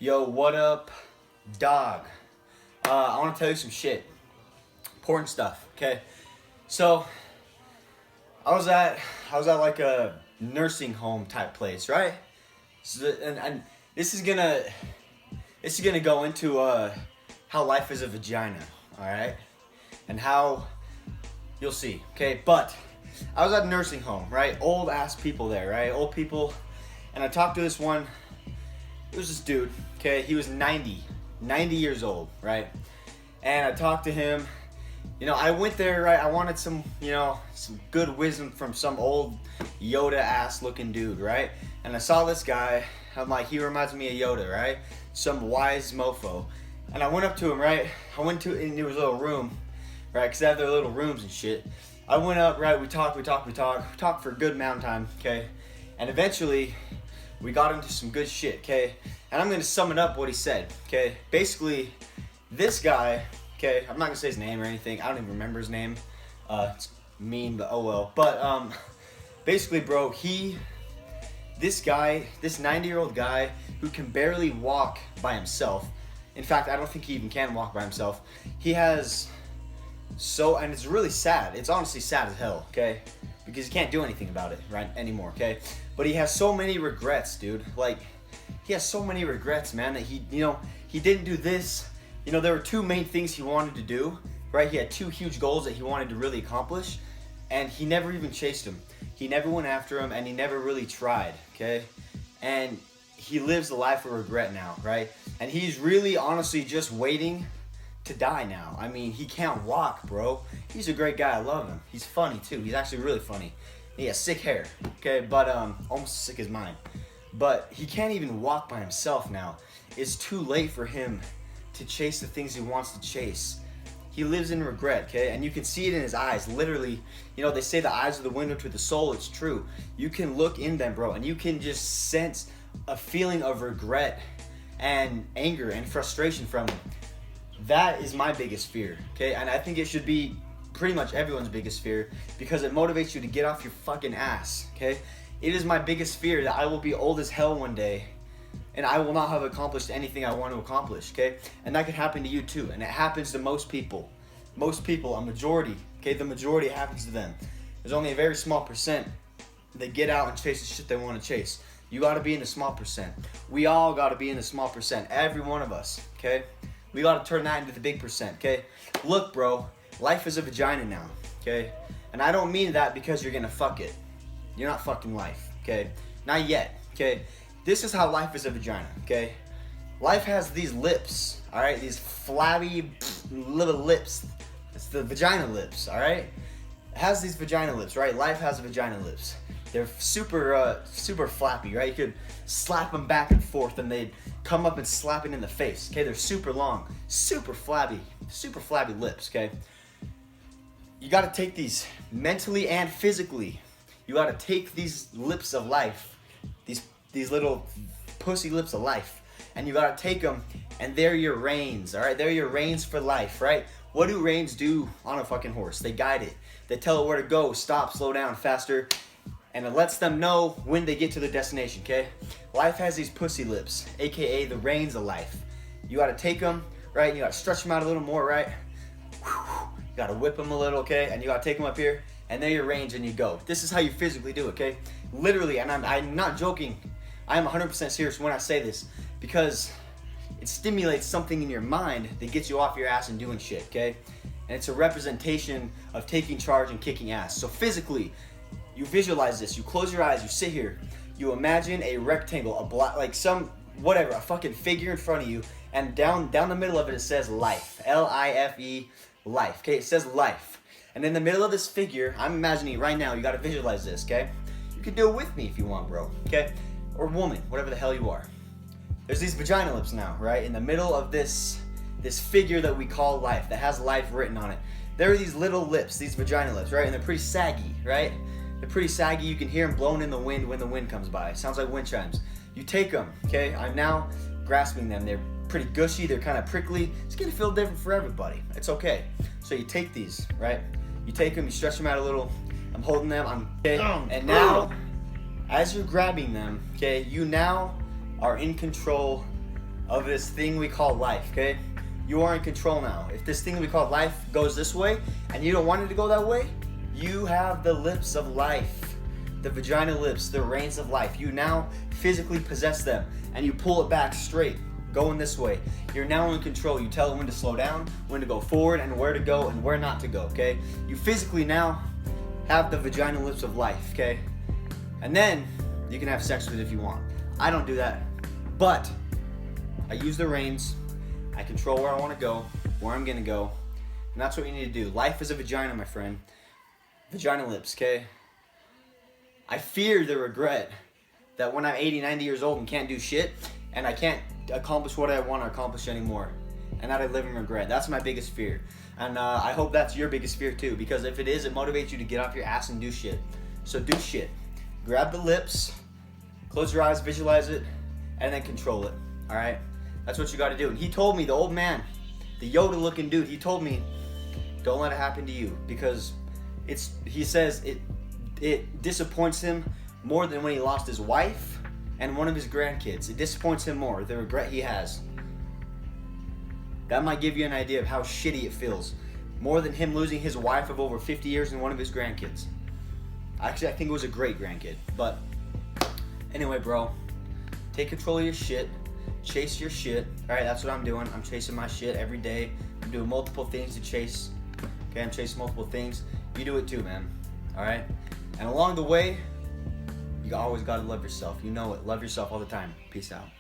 Yo, what up, dog? I want to tell you some shit. Important stuff, okay? So, I was at like a nursing home type place, right? So, and this is gonna go into how life is a vagina, all right? And how you'll see, okay? But I was at a nursing home, right? Old ass people there, right? Old people, and I talked to this one. It was this dude, okay? He was 90 years old, right? And I talked to him. You know, I went there, right? I wanted some good wisdom from some old Yoda ass looking dude, right? And I saw this guy. I'm like, he reminds me of Yoda, right? Some wise mofo. And I went up to him, right? I went to in his little room, right? Because they have their little rooms and shit. I went up, right? We talked for a good amount of time, okay? And eventually, we got into some good shit, okay? And I'm gonna sum it up what he said, okay? Basically, this guy, okay, I'm not gonna say his name or anything. I don't even remember his name. It's mean, but oh well. But basically, bro, this 90-year-old guy who can barely walk by himself. In fact, I don't think he even can walk by himself. He has and it's really sad. It's honestly sad as hell, okay? Because he can't do anything about it right anymore, okay? But he has so many regrets, dude. Like, he has so many regrets, man, that he didn't do this. You know, there were two main things he wanted to do, right? He had two huge goals that he wanted to really accomplish, and he never even chased them. He never went after them, and he never really tried, okay? And he lives the life of regret now, right? And he's really, honestly, just waiting to die now. I mean, he can't walk, bro. He's a great guy. I love him. He's funny, too. He's actually really funny. He has sick hair, okay? But, almost sick as mine. But he can't even walk by himself now. It's too late for him to chase the things he wants to chase. He lives in regret, okay? And you can see it in his eyes. Literally, you know, they say the eyes are the window to the soul. It's true. You can look in them, bro, and you can just sense a feeling of regret and anger and frustration from him. That is my biggest fear, okay? And I think it should be pretty much everyone's biggest fear because it motivates you to get off your fucking ass, okay? It is my biggest fear that I will be old as hell one day and I will not have accomplished anything I want to accomplish, okay? And that could happen to you too, and it happens to most people. Most people, a majority, okay? The majority happens to them. There's only a very small percent that get out and chase the shit they want to chase. You got to be in the small percent. We all got to be in the small percent, every one of us, okay? We got to turn that into the big percent, okay? Look, bro, life is a vagina now, okay? And I don't mean that because you're going to fuck it. You're not fucking life, okay? Not yet, okay? This is how life is a vagina, okay? Life has these lips, all right? These flabby little lips. It's the vagina lips, all right? It has these vagina lips, right? Life has vagina lips. They're super flappy, right? You could slap them back and forth and they'd come up and slap it in the face, okay? They're super long, super flabby lips, okay? You gotta take these mentally and physically. You gotta take these lips of life, these little pussy lips of life, and you gotta take them and they're your reins, all right? They're your reins for life, right? What do reins do on a fucking horse? They guide it. They tell it where to go, stop, slow down, faster, and it lets them know when they get to their destination, okay? Life has these pussy lips, aka the reins of life. You gotta take them, right? You gotta stretch them out a little more, right? You gotta whip them a little, okay? And you gotta take them up here, and they're your reins, and you go. This is how you physically do it, okay? Literally, and I'm not joking. I'm 100% serious when I say this, because it stimulates something in your mind that gets you off your ass and doing shit, okay? And it's a representation of taking charge and kicking ass. So physically, you visualize this. You close your eyes. You sit here. You imagine a rectangle, a fucking figure in front of you, and down the middle of it, it says life. L-I-F-E, life. Okay, it says life. And in the middle of this figure, I'm imagining it right now. You got to visualize this, okay? You can do it with me if you want, bro, okay? Or woman, whatever the hell you are. There's these vagina lips now, right? In the middle of this figure that we call life, that has life written on it. There are these little lips, these vagina lips, right? And they're pretty saggy, right? They're pretty saggy. You can hear them blowing in the wind when the wind comes by. It sounds like wind chimes. You take them, okay? I'm now grasping them. They're pretty gushy. They're kind of prickly. It's going to feel different for everybody. It's okay. So you take these, right? You take them. You stretch them out a little. I'm holding them. Okay? And now, as you're grabbing them, okay, you now are in control of this thing we call life, okay? You are in control now. If this thing we call life goes this way and you don't want it to go that way, you have the lips of life, the vagina lips, the reins of life. You now physically possess them and you pull it back straight, going this way. You're now in control. You tell it when to slow down, when to go forward, and where to go and where not to go, okay? You physically now have the vagina lips of life, okay? And then you can have sex with it if you want. I don't do that, but I use the reins. I control where I want to go, where I'm gonna go, and that's what you need to do. Life is a vagina, my friend. Vagina lips, okay? I fear the regret that when I'm 80, 90 years old and can't do shit, and I can't accomplish what I want to accomplish anymore, and that I live in regret. That's my biggest fear. And I hope that's your biggest fear too, because if it is, it motivates you to get off your ass and do shit. So do shit. Grab the lips, close your eyes, visualize it, and then control it, all right? That's what you got to do. And he told me, the old man, the Yoda looking dude, he told me, don't let it happen to you, because he says it disappoints him more than when he lost his wife and one of his grandkids. It disappoints him more, the regret he has. That might give you an idea of how shitty it feels. More than him losing his wife of over 50 years and one of his grandkids. Actually, I think it was a great grandkid. But anyway, bro, take control of your shit. Chase your shit. All right, that's what I'm doing. I'm chasing my shit every day. I'm doing multiple things to chase. Okay, I'm chasing multiple things. You do it too, man. All right? And along the way, you always got to love yourself. You know it. Love yourself all the time. Peace out.